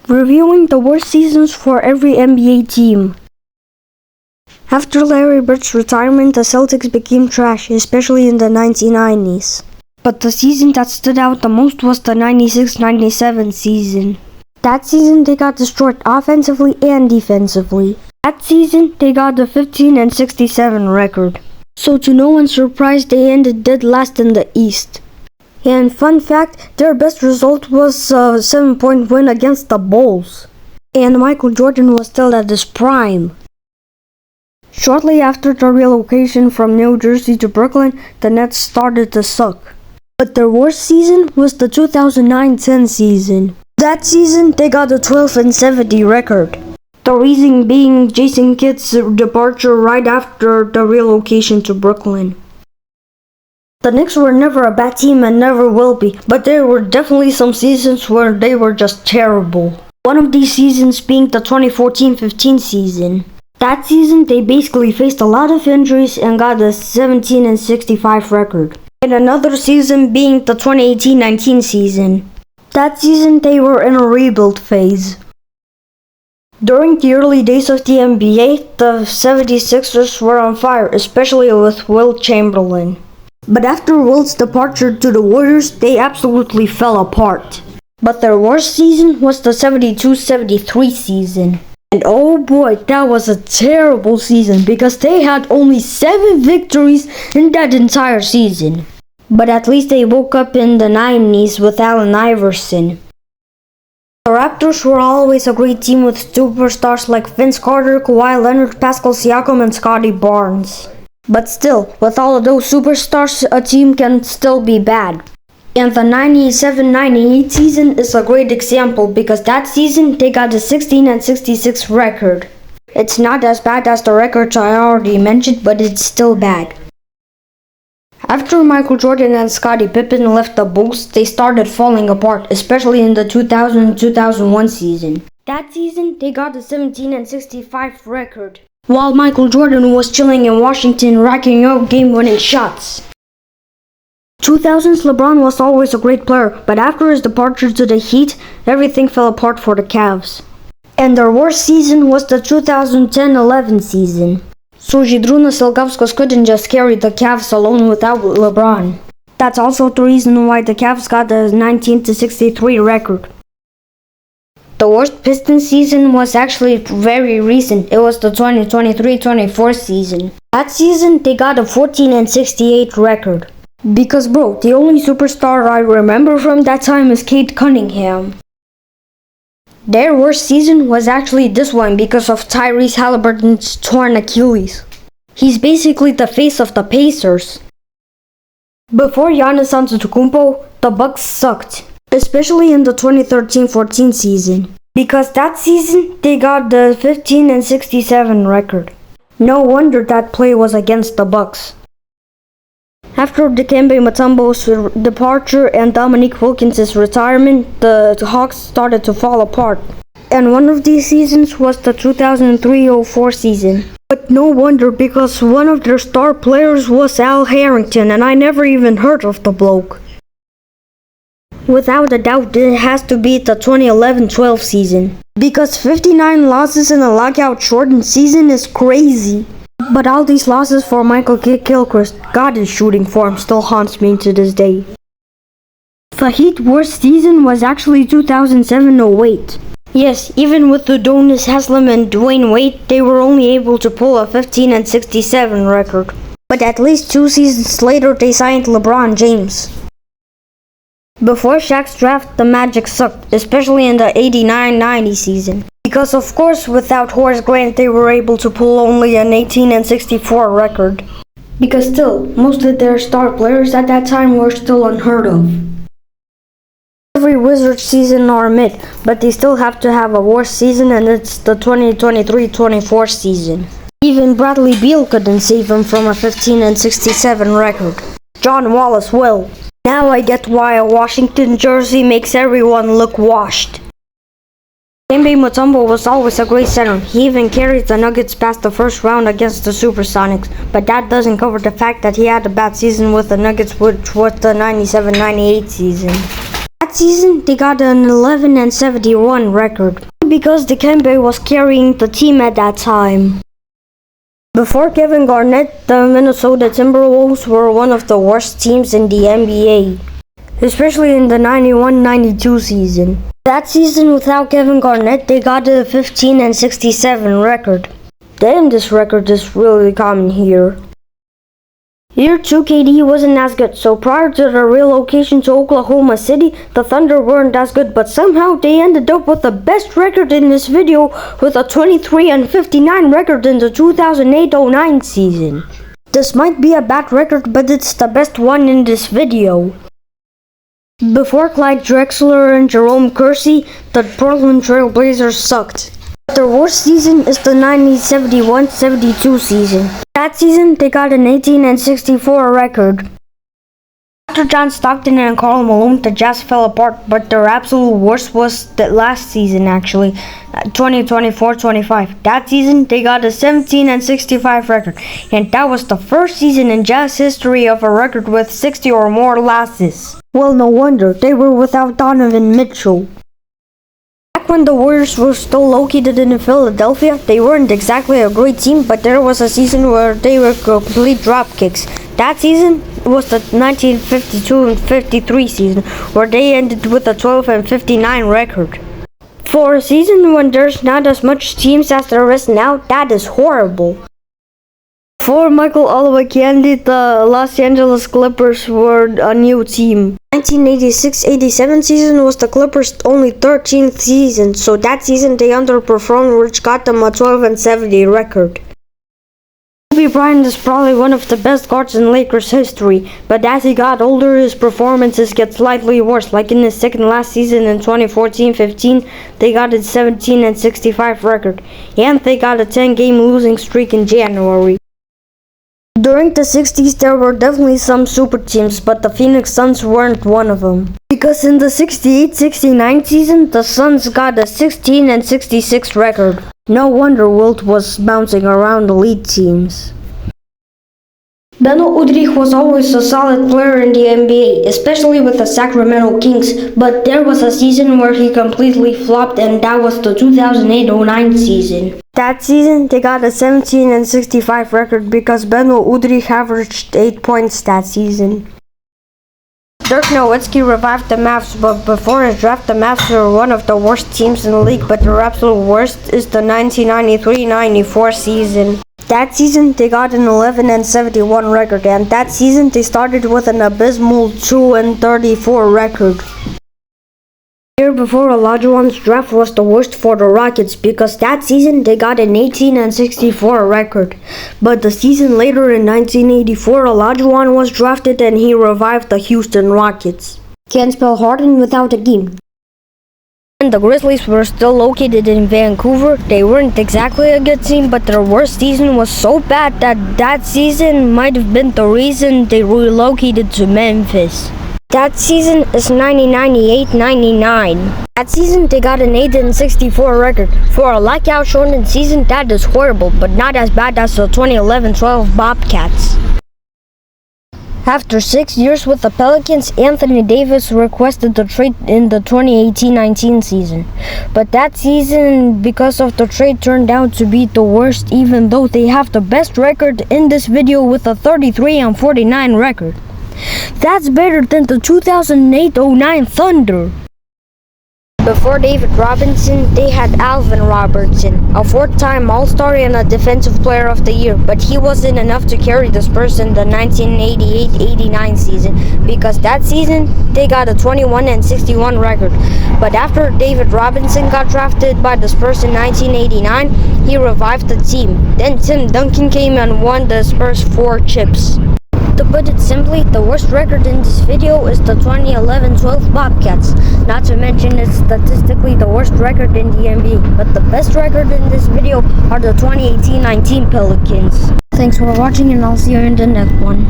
Reviewing the worst seasons for every NBA team. After Larry Bird's retirement, the Celtics became trash, especially in the 1990s. But the season that stood out the most was the 96-97 season. That season, they got destroyed offensively and defensively. That season, they got the 15-67 record. So to no one's surprise, they ended dead last in the East. And fun fact, their best result was a 7-point win against the Bulls. And Michael Jordan was still at his prime. Shortly after the relocation from New Jersey to Brooklyn, the Nets started to suck. But their worst season was the 2009-10 season. That season, they got a 12-70 record. The reason being Jason Kidd's departure right after the relocation to Brooklyn. The Knicks were never a bad team and never will be, but there were definitely some seasons where they were just terrible. One of these seasons being the 2014-15 season. That season, they basically faced a lot of injuries and got a 17-65 record. And another season being the 2018-19 season. That season, they were in a rebuild phase. During the early days of the NBA, the 76ers were on fire, especially with Wilt Chamberlain. But after Wilt's departure to the Warriors, they absolutely fell apart. But their worst season was the 72-73 season. And oh boy, that was a terrible season because they had only 7 victories in that entire season. But at least they woke up in the 90s with Allen Iverson. The Raptors were always a great team with superstars like Vince Carter, Kawhi Leonard, Pascal Siakam, and Scottie Barnes. But still, with all of those superstars, a team can still be bad. And the 97-98 season is a great example because that season they got a 16-66 record. It's not as bad as the records I already mentioned, but it's still bad. After Michael Jordan and Scottie Pippen left the Bulls, they started falling apart, especially in the 2000-2001 season. That season, they got a 17-65 record, while Michael Jordan was chilling in Washington racking up game-winning shots. 2000's LeBron was always a great player, but after his departure to the Heat, everything fell apart for the Cavs. And their worst season was the 2010-11 season. So Žydrūnas Ilgauskas couldn't just carry the Cavs alone without LeBron. That's also the reason why the Cavs got a 19-63 record. The worst Pistons season was actually very recent. It was the 2023-24 season. That season, they got a 14-68 record. Because bro, the only superstar I remember from that time is Cade Cunningham. Their worst season was actually this one because of Tyrese Halliburton's torn Achilles. He's basically the face of the Pacers. Before Giannis Antetokounmpo, the Bucks sucked, especially in the 2013-14 season. Because that season, they got the 15-67 record. No wonder that play was against the Bucks. After Dikembe Mutombo's departure and Dominique Wilkins' retirement, the Hawks started to fall apart. And one of these seasons was the 2003-04 season. But no wonder because one of their star players was Al Harrington and I never even heard of the bloke. Without a doubt, it has to be the 2011-12 season. Because 59 losses in a lockout-shortened season is crazy. But all these losses for Michael Gilchrist, God, his shooting form still haunts me to this day. The Heat's worst season was actually 2007-08. Yes, even with Udonis Haslem and Dwayne Wade, they were only able to pull a 15-67 record. But at least 2 seasons later, they signed LeBron James. Before Shaq's draft, the Magic sucked, especially in the 89-90 season. Because of course, without Horace Grant, they were able to pull only an 18-64 record. Because still, most of their star players at that time were still unheard of. Every Wizards season are mid, but they still have to have a worse season and it's the 2023-24 season. Even Bradley Beal couldn't save him from a 15-67 record. John Wallace will. Now I get why a Washington jersey makes everyone look washed. Dikembe Mutombo was always a great center. He even carried the Nuggets past the first round against the Supersonics, but that doesn't cover the fact that he had a bad season with the Nuggets, which was the 97-98 season. That That season, they got an 11-71 record because Dikembe was carrying the team at that time. Before Kevin Garnett, the Minnesota Timberwolves were one of the worst teams in the NBA, especially in the 91-92 season. That season, without Kevin Garnett, they got a 15-67 record. Damn, this record is really common here. Year 2 KD wasn't as good, so prior to their relocation to Oklahoma City, the Thunder weren't as good, but somehow they ended up with the best record in this video with a 23-59 record in the 2008-09 season. This might be a bad record, but it's the best one in this video. Before Clyde Drexler and Jerome Kersey, the Portland Trail Blazers sucked. Their worst season is the 1971-72 season. That season, they got an 18-64 record. After John Stockton and Karl Malone, the Jazz fell apart, but their absolute worst was the last season actually, 2024-25. That season, they got a 17-65 record, and that was the first season in Jazz history of a record with 60 or more losses. Well, no wonder, they were without Donovan Mitchell. When the Warriors were still located in Philadelphia, they weren't exactly a great team, but there was a season where they were complete dropkicks. That season was the 1952-53 season, where they ended with a 12-59 record. For a season when there's not as much teams as there is now, that is horrible. Before Michael Olowokandi, the Los Angeles Clippers were a new team. 1986-87 season was the Clippers' only 13th season, so that season they underperformed, which got them a 12-70 record. Kobe Bryant is probably one of the best guards in Lakers history, but as he got older, his performances get slightly worse. Like in his second last season in 2014-15, they got a 17-65 record, and they got a 10-game losing streak in January. During the 60s, there were definitely some super teams, but the Phoenix Suns weren't one of them. Because in the 68-69 season, the Suns got a 16-66 record. No wonder Wilt was bouncing around elite teams. Beno Udrih was always a solid player in the NBA, especially with the Sacramento Kings, but there was a season where he completely flopped, and that was the 2008-09 season. That season, they got a 17-65 record because Beno Udrih averaged 8 points that season. Dirk Nowitzki revived the Mavs, but before his draft, the Mavs were one of the worst teams in the league, but their absolute worst is the 1993-94 season. That season, they got an 11-71 record, and that season, they started with an abysmal 2-34 record. The year before Olajuwon's draft was the worst for the Rockets because that season they got an 18-64 record. But the season later in 1984, Olajuwon was drafted and he revived the Houston Rockets. Can't spell Harden without a game. When the Grizzlies were still located in Vancouver, they weren't exactly a good team, but their worst season was so bad that season might have been the reason they relocated to Memphis. That season is 1998-99. That season, they got an 8-64 record. For a lockout shortened season, that is horrible, but not as bad as the 2011-12 Bobcats. After 6 years with the Pelicans, Anthony Davis requested the trade in the 2018-19 season. But that season, because of the trade, turned out to be the worst, even though they have the best record in this video with a 33-49 record. That's better than the 2008-09 Thunder. Before David Robinson, they had Alvin Robertson, a 4-time All-Star and a Defensive Player of the Year, but he wasn't enough to carry the Spurs in the 1988-89 season, because that season, they got a 21-61 record. But after David Robinson got drafted by the Spurs in 1989, he revived the team. Then Tim Duncan came and won the Spurs 4 chips. To put it simply, the worst record in this video is the 2011-12 Bobcats. Not to mention it's statistically the worst record in the NBA, but the best record in this video are the 2018-19 Pelicans. Thanks for watching and I'll see you in the next one.